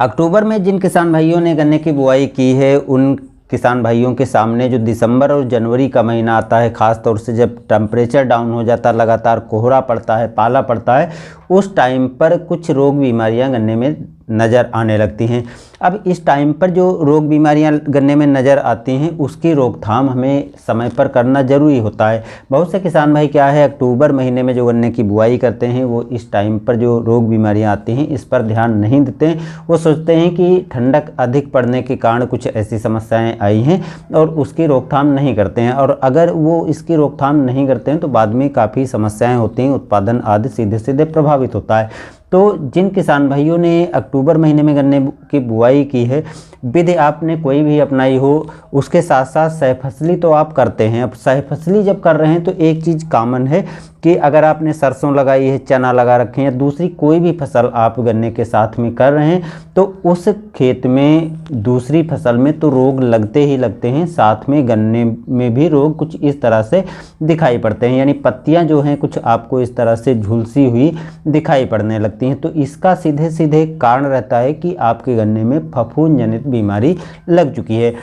अक्टूबर में जिन किसान भाइयों ने गन्ने की बुआई की है उन किसान भाइयों के सामने जो दिसंबर और जनवरी का महीना आता है, ख़ास तौर से जब टेम्परेचर डाउन हो जाता है, लगातार कोहरा पड़ता है, पाला पड़ता है, उस टाइम पर कुछ रोग बीमारियां गन्ने में नज़र आने लगती हैं। अब इस टाइम पर जो रोग बीमारियां गन्ने में नज़र आती हैं उसकी रोकथाम हमें समय पर करना ज़रूरी होता है। बहुत से किसान भाई क्या है, अक्टूबर महीने में जो गन्ने की बुआई करते हैं वो इस टाइम पर जो रोग बीमारियां आती हैं इस पर ध्यान नहीं देते हैं। वो सोचते हैं कि ठंडक अधिक पड़ने के कारण कुछ ऐसी समस्याएँ आई हैं और उसकी रोकथाम नहीं करते हैं, और अगर वो इसकी रोकथाम नहीं करते हैं तो बाद में काफ़ी समस्याएँ होती हैं, उत्पादन आदि सीधे सीधे प्रभावित होता है। तो जिन किसान भाइयों ने अक्टूबर महीने में गन्ने की बुआई की है, विधि आपने कोई भी अपनाई हो, उसके साथ साथ सहफसली तो आप करते हैं। अब सहफसली जब कर रहे हैं तो एक चीज़ कॉमन है कि अगर आपने सरसों लगाई है, चना लगा रखे हैं या दूसरी कोई भी फसल आप गन्ने के साथ में कर रहे हैं तो उस खेत में दूसरी फसल में तो रोग लगते ही लगते हैं, साथ में गन्ने में भी रोग कुछ इस तरह से दिखाई पड़ते हैं, यानी पत्तियां जो हैं कुछ आपको इस तरह से झुलसी हुई दिखाई पड़ने लगती हैं। तो इसका सीधे सीधे कारण रहता है कि आपके गन्ने में फफूंद जनित बीमारी लग चुकी है।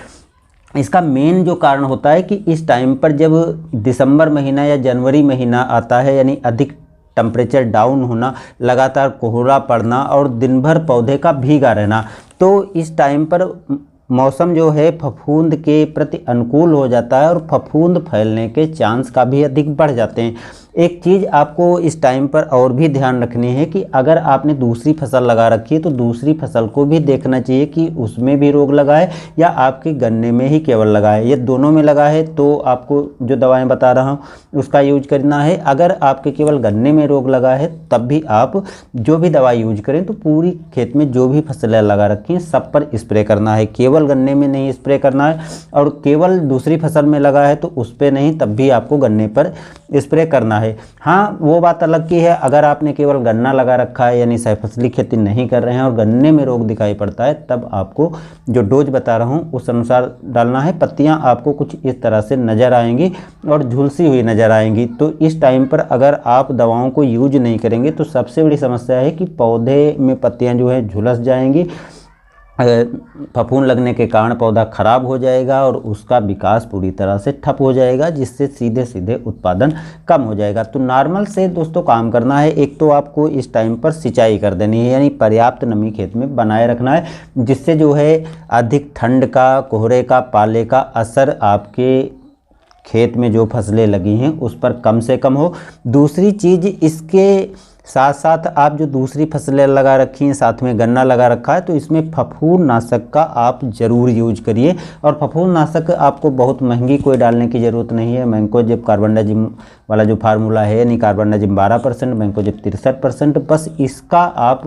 इसका मेन जो कारण होता है कि इस टाइम पर जब दिसंबर महीना या जनवरी महीना आता है, यानी अधिक टेम्परेचर डाउन होना, लगातार कोहरा पड़ना और दिन भर पौधे का भीगा रहना, तो इस टाइम पर मौसम जो है फफूंद के प्रति अनुकूल हो जाता है और फफूंद फैलने के चांस का भी अधिक बढ़ जाते हैं। एक चीज़ आपको इस टाइम पर और भी ध्यान रखनी है कि अगर आपने दूसरी फसल लगा रखी है तो दूसरी फसल को भी देखना चाहिए कि उसमें भी रोग लगा है या आपके गन्ने में ही केवल लगा है। ये दोनों में लगा है तो आपको जो दवाएं बता रहा हूँ उसका यूज करना है। अगर आपके केवल गन्ने में रोग लगा है तब भी आप जो भी दवाई यूज करें तो पूरी खेत में जो भी फसलें लगा रखी हैं सब पर स्प्रे करना है, केवल गन्ने में नहीं स्प्रे करना है। और केवल दूसरी फसल में लगा है तो उस पर नहीं, तब भी आपको गन्ने पर स्प्रे करना है। हाँ, वो बात अलग की है अगर आपने केवल गन्ना लगा रखा है यानी सहफसली खेती नहीं कर रहे हैं और गन्ने में रोग दिखाई पड़ता है, तब आपको जो डोज बता रहा हूँ उस अनुसार डालना है। पत्तियां आपको कुछ इस तरह से नज़र आएंगी और झुलसी हुई नज़र आएंगी। तो इस टाइम पर अगर आप दवाओं को यूज नहीं करेंगे तो सबसे बड़ी समस्या है कि पौधे में पत्तियां जो है झुलस जाएंगी, फफूंद लगने के कारण पौधा खराब हो जाएगा और उसका विकास पूरी तरह से ठप हो जाएगा, जिससे सीधे सीधे उत्पादन कम हो जाएगा। तो नॉर्मल से दोस्तों काम करना है। एक तो आपको इस टाइम पर सिंचाई कर देनी है, यानी पर्याप्त नमी खेत में बनाए रखना है, जिससे जो है अधिक ठंड का, कोहरे का, पाले का असर आपके खेत में जो फसलें लगी हैं उस पर कम से कम हो। दूसरी चीज़, इसके साथ साथ आप जो दूसरी फसलें लगा रखी हैं, साथ में गन्ना लगा रखा है, तो इसमें फफूंद नाशक का आप ज़रूर यूज करिए। और फफूंद नाशक आपको बहुत महंगी कोई डालने की ज़रूरत नहीं है। मैंकोजेब कार्बेंडाजिम वाला जो फार्मूला है, यानी कार्बेंडाजिम 12%, मैंकोजेब 63%, बस इसका आप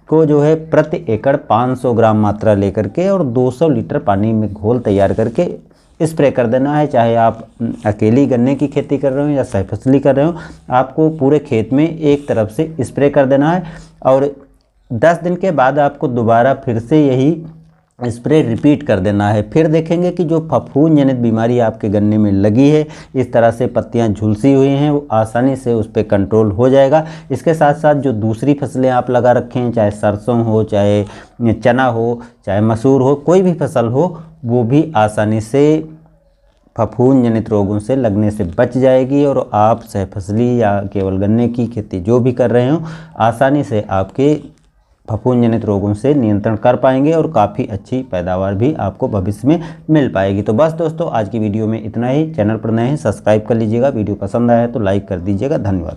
को जो है प्रति एकड़ 500 ग्राम मात्रा लेकर के और 200 लीटर पानी में घोल तैयार करके स्प्रे कर देना है। चाहे आप अकेली गन्ने की खेती कर रहे हो या सहफसली कर रहे हो, आपको पूरे खेत में एक तरफ से स्प्रे कर देना है और 10 दिन के बाद आपको दोबारा फिर से यही स्प्रे रिपीट कर देना है। फिर देखेंगे कि जो फफूंद जनित बीमारी आपके गन्ने में लगी है, इस तरह से पत्तियां झुलसी हुई हैं, वो आसानी से उस पर कंट्रोल हो जाएगा। इसके साथ साथ जो दूसरी फसलें आप लगा रखे हैं, चाहे सरसों हो, चाहे चना हो, चाहे मसूर हो, कोई भी फसल हो, वो भी आसानी से फफूंद जनित रोगों से लगने से बच जाएगी और आप सहफसली या केवल गन्ने की खेती जो भी कर रहे हो, आसानी से आपके फफूंद जनित रोगों से नियंत्रण कर पाएंगे और काफ़ी अच्छी पैदावार भी आपको भविष्य में मिल पाएगी। तो बस दोस्तों, आज की वीडियो में इतना ही। चैनल पर नए हैं सब्सक्राइब कर लीजिएगा, वीडियो पसंद आया है तो लाइक कर दीजिएगा। धन्यवाद।